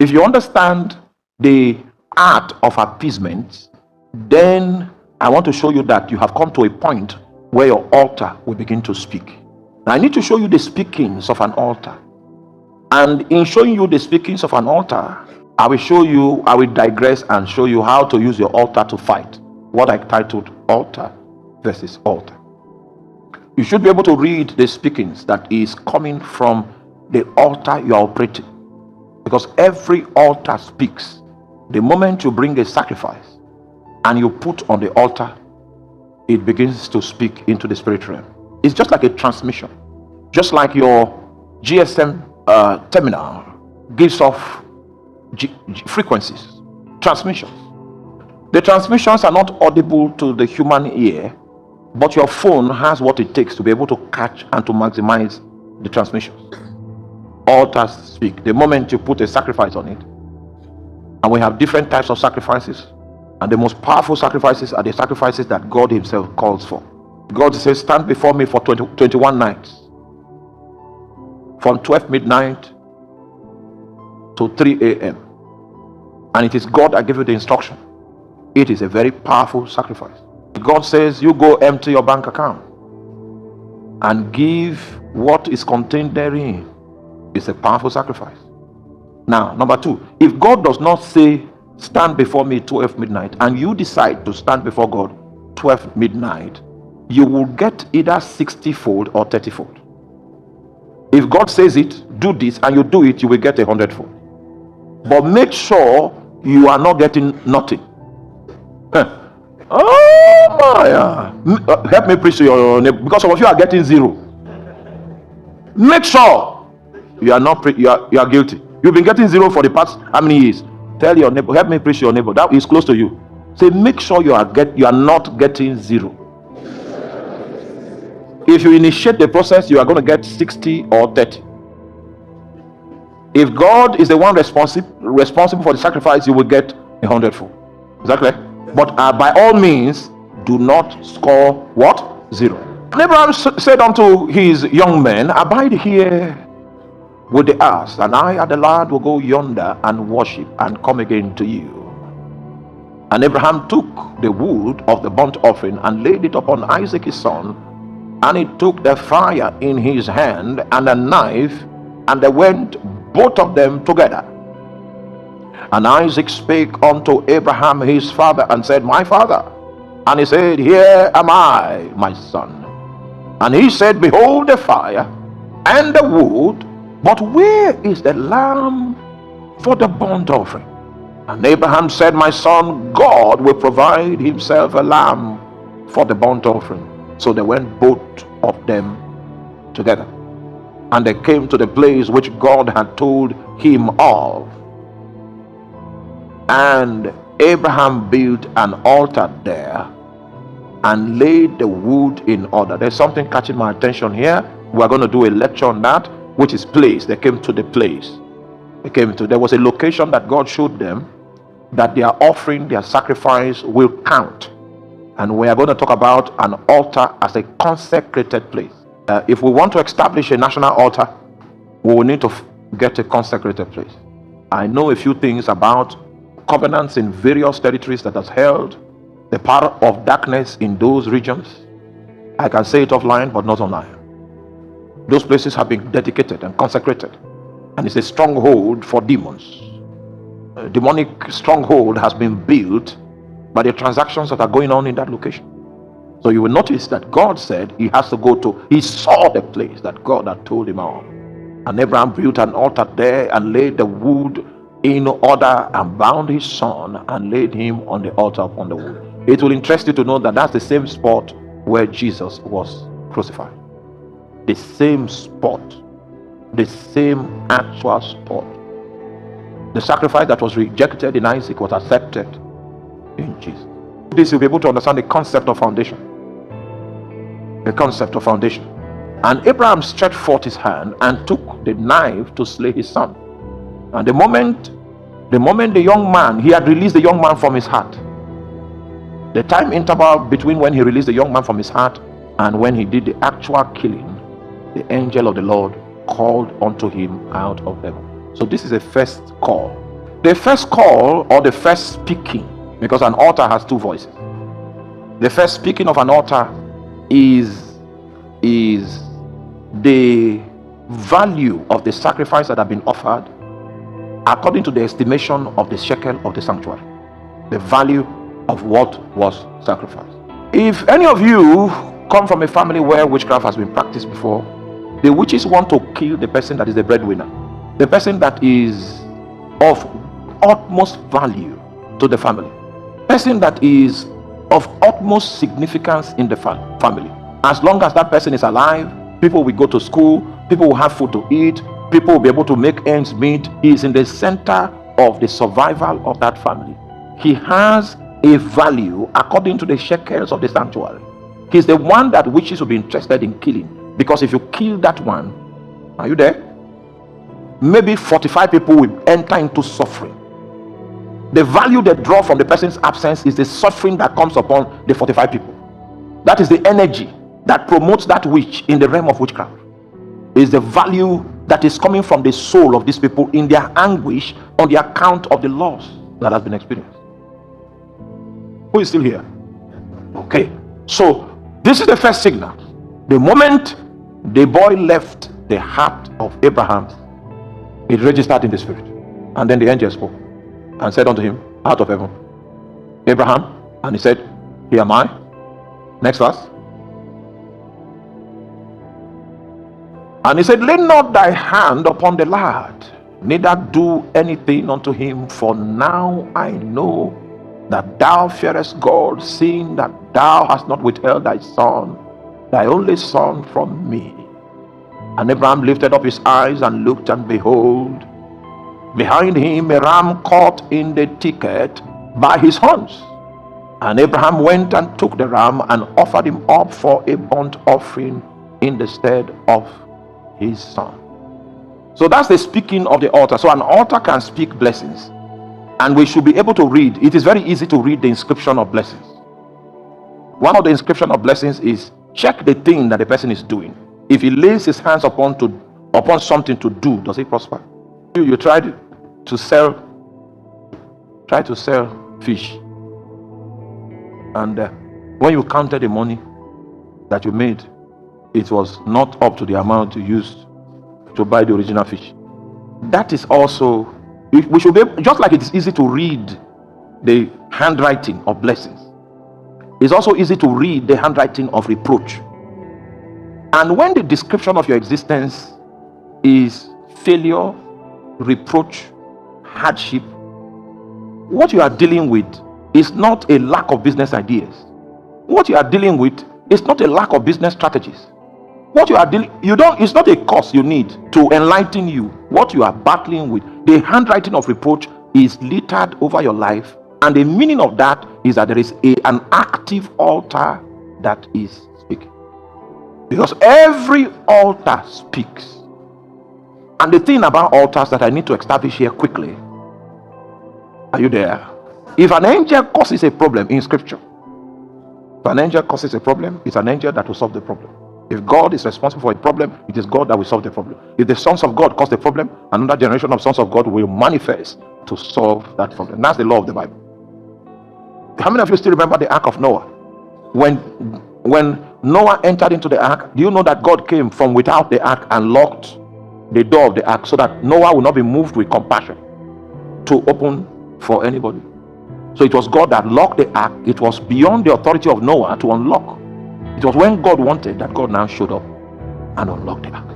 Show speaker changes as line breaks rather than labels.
If you understand the art of appeasement, then I want to show you that you have come to a point where your altar will begin to speak. Now, I need to show you the speakings of an altar. And in showing you the speakings of an altar, I will digress and show you how to use your altar to fight. What I titled altar versus altar. You should be able to read the speakings that is coming from the altar you are operating. Because every altar speaks. The moment you bring a sacrifice and you put on the altar, it begins to speak into the spirit realm. It's just like a transmission. Just like your GSM terminal gives off frequencies, transmissions. The transmissions are not audible to the human ear, but your phone has what it takes to be able to catch and to maximize the transmissions. Altars speak. The moment you put a sacrifice on it, and we have different types of sacrifices, and the most powerful sacrifices are the sacrifices that God himself calls for. God says, stand before me for 21 nights, from 12 midnight to 3 a.m. And it is God that gave you the instruction. It is a very powerful sacrifice. God says, you go empty your bank account and give what is contained therein. It's a powerful sacrifice. Now, number two, if God does not say, stand before me 12 midnight, and you decide to stand before God 12 midnight, you will get either 60-fold or 30-fold. If God says it, do this, and you do it, you will get 100-fold. But make sure you are not getting nothing. Oh my! Help me preach to your neighbor, because some of you are getting 0. Make sure you are not you are guilty. You've been getting 0 for the past how many years? Tell your neighbor, help me preach to your neighbor that is close to you. Say, make sure you are not getting 0. If you initiate the process, you are going to get 60 or 30. If God is the one responsible for the sacrifice, you will get 100-fold. Is that clear? But by all means, do not score what? 0. And Abraham said unto his young men, abide here with the ass, and I and the lad will go yonder and worship and come again to you. And Abraham took the wood of the burnt offering and laid it upon Isaac his son, and he took the fire in his hand and a knife, and they went both of them together. And Isaac spake unto Abraham his father and said, my father. And he said, here am I, my son. And he said, behold the fire and the wood, but where is the lamb for the burnt offering? And Abraham said, my son, God will provide himself a lamb for the burnt offering. So they went both of them together. And they came to the place which God had told him of. And Abraham built an altar there and laid the wood in order. There's something catching my attention here. We're going to do a lecture on that, which is place. They came to the place. There was a location that God showed them that their offering, their sacrifice will count. And we are going to talk about an altar as a consecrated place. If we want to establish a national altar, we will need to get a consecrated place. I know a few things about covenants in various territories that has held the power of darkness in those regions. I can say it offline, but not online. Those places have been dedicated and consecrated, and it's a stronghold for demons. A demonic stronghold has been built by the transactions that are going on in that location. So you will notice that God said he has to go to, he saw the place that God had told him of. And Abraham built an altar there and laid the wood in order and bound his son and laid him on the altar upon the wood. It will interest you to know that that's the same spot where Jesus was crucified. The same spot, the same actual spot. The sacrifice that was rejected in Isaac was accepted in Jesus. This you'll be able to understand the concept of foundation. The concept of foundation. And Abraham stretched forth his hand and took the knife to slay his son. And the moment the young man, he had released the young man from his heart. The time interval between when he released the young man from his heart and when he did the actual killing, the angel of the Lord called unto him out of heaven. So this is a first call. The first call or the first speaking, because an altar has two voices. The first speaking of an altar is the value of the sacrifice that have been offered according to the estimation of the shekel of the sanctuary. The value of what was sacrificed. If any of you come from a family where witchcraft has been practiced before, the witches want to kill the person that is the breadwinner, the person that is of utmost value to the family, person that is of utmost significance in the family. As long as that person is alive, people will go to school, people will have food to eat, people will be able to make ends meet. He is in the center of the survival of that family. He has a value according to the shekels of the sanctuary. He's the one that witches will be interested in killing, because if you kill that one, are you there? Maybe 45 people will enter into suffering. The value they draw from the person's absence is the suffering that comes upon the 45 people. That is the energy that promotes that witch in the realm of witchcraft. Is the value that is coming from the soul of these people in their anguish on the account of the loss that has been experienced. Who is still here? Okay. So this is the first signal. The moment the boy left the heart of Abraham, it registered in the spirit. And then the angel spoke and said unto him out of heaven, Abraham, and he said, here am I. Next verse. And he said, lay not thy hand upon the lad, neither do anything unto him, for now I know that thou fearest God, seeing that thou hast not withheld thy son, thy only son, from me. And Abraham lifted up his eyes and looked, and behold, behind him a ram caught in the thicket by his horns. And Abraham went and took the ram and offered him up for a burnt offering in the stead of his son. So that's the speaking of the altar. So an altar can speak blessings, and we should be able to read. It is very easy to read the inscription of blessings. One of the inscription of blessings is, check the thing that the person is doing. If he lays his hands upon something to do, does it prosper? You tried to sell fish, and when you counted the money that you made, it was not up to the amount you used to buy the original fish. That is also, we should be, just like it is easy to read the handwriting of blessings, it's also easy to read the handwriting of reproach. And when the description of your existence is failure, reproach, hardship, what you are dealing with is not a lack of business ideas. What you are dealing with is not a lack of business strategies. What you are dealing, it's not a course you need to enlighten you. What you are battling with, the handwriting of reproach, is littered over your life, and the meaning of that is that there is an active altar that is speaking. Because every altar speaks. And the thing about altars that I need to establish here quickly, are you there? If an angel causes a problem in scripture, if an angel causes a problem, it's an angel that will solve the problem. If God is responsible for a problem, it is God that will solve the problem. If the sons of God cause the problem, another generation of sons of God will manifest to solve that problem. That's the law of the Bible. How many of you still remember the ark of Noah? When Noah entered into the ark, do you know that God came from without the ark and locked the door of the ark so that Noah will not be moved with compassion to open for anybody? So it was God that locked the ark. It was beyond the authority of Noah to unlock. It was when God wanted that God now showed up and unlocked the ark.